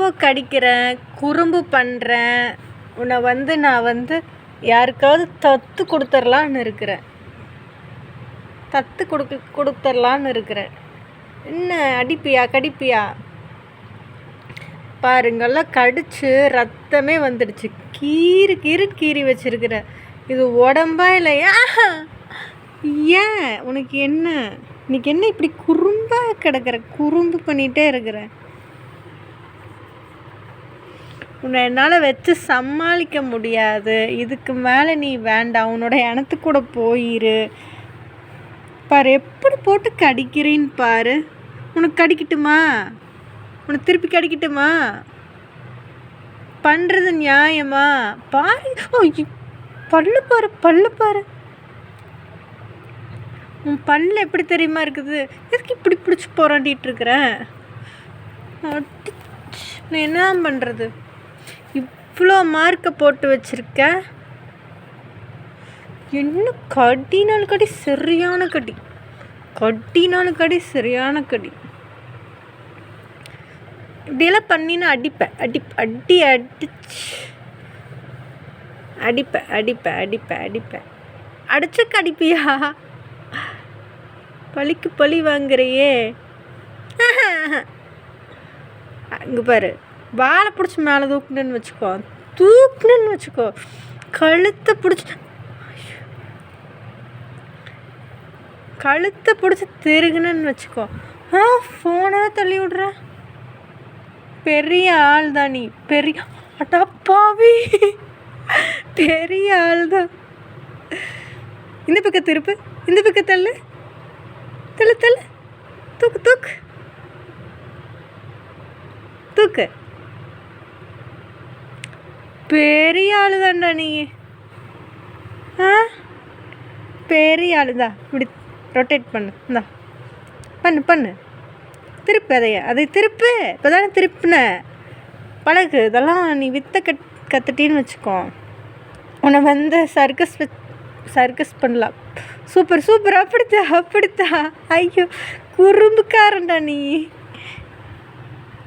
ரொம்ப கடிக்கிறேன், குறும்பு பண்ணுறேன், உன்னை நான் யாருக்காவது தத்து கொடுத்துர்லான்னு இருக்கிறேன். என்ன அடிப்பியா கடிப்பியா? பாருங்கெல்லாம் கடிச்சு ரத்தமே வந்துடுச்சு. கீறி வச்சிருக்கிற. இது உடம்பா இல்லையா? ஏன் உனக்கு என்ன? இன்னைக்கு என்ன இப்படி குறும்பாக கிடக்கிற? குறும்பு பண்ணிகிட்டே இருக்கிற. உன்னை என்னால் வச்சு சமாளிக்க முடியாது. இதுக்கு மேலே நீ வேண்டாம். உன்னோட இனத்துக்கு கூட போயிரு. பாரு எப்படி போட்டு கடிக்கிறேன்னு பாரு. உனக்கு கடிக்கட்டுமா? உனக்கு திருப்பி கடிக்கட்டுமா? பண்ணுறது நியாயமா? பாரு. பல்லு பாரு. உன் பல்லு எப்படி தெரியுமா இருக்குது? எதுக்கு இப்படி பிடிச்சி போராண்டிகிட்டு இருக்கிறேன்? நான் என்ன பண்ணுறது? இவ்வளோ மார்க்கை போட்டு வச்சுருக்க. என்ன கடினாலும் கடி, சரியான கடி. சரியான கடி. இப்படியெல்லாம் பண்ணினா அடிப்பேன். அடிப்பேன். அடிச்சுக்கு அடிப்பியா? பழிக்கு பழி வாங்குறியே. அங்கே பாரு, வாழை பிடிச்சி மேலே தூக்குனேன்னு வச்சுக்கோ. கழுத்தை பிடிச்சி திருகுனன்னு வச்சுக்கோ. ஃபோனை தள்ளி விட்ற. பெரிய ஆள் தான் நீ. அடப்பாவி, பெரிய ஆள் தான். இந்த பக்கம் திருப்பு, இந்த பக்கம் தள்ளு. தூக்கு. பெரிய ஆளு தான்டா நீ. பெரிய ஆளு தான். இப்படி ரொட்டேட் பண்ணு. பண்ணு. திருப்பு. அதை திருப்பு. இப்போதானே திருப்புன. பழகு. இதெல்லாம் நீ கற்றுட்டின்னு வச்சுக்கோ. உன்னை சர்க்கஸ் பண்ணலாம். சூப்பர். அப்படித்தான். ஐயோ, குறும்புக்காரன்டா நீ.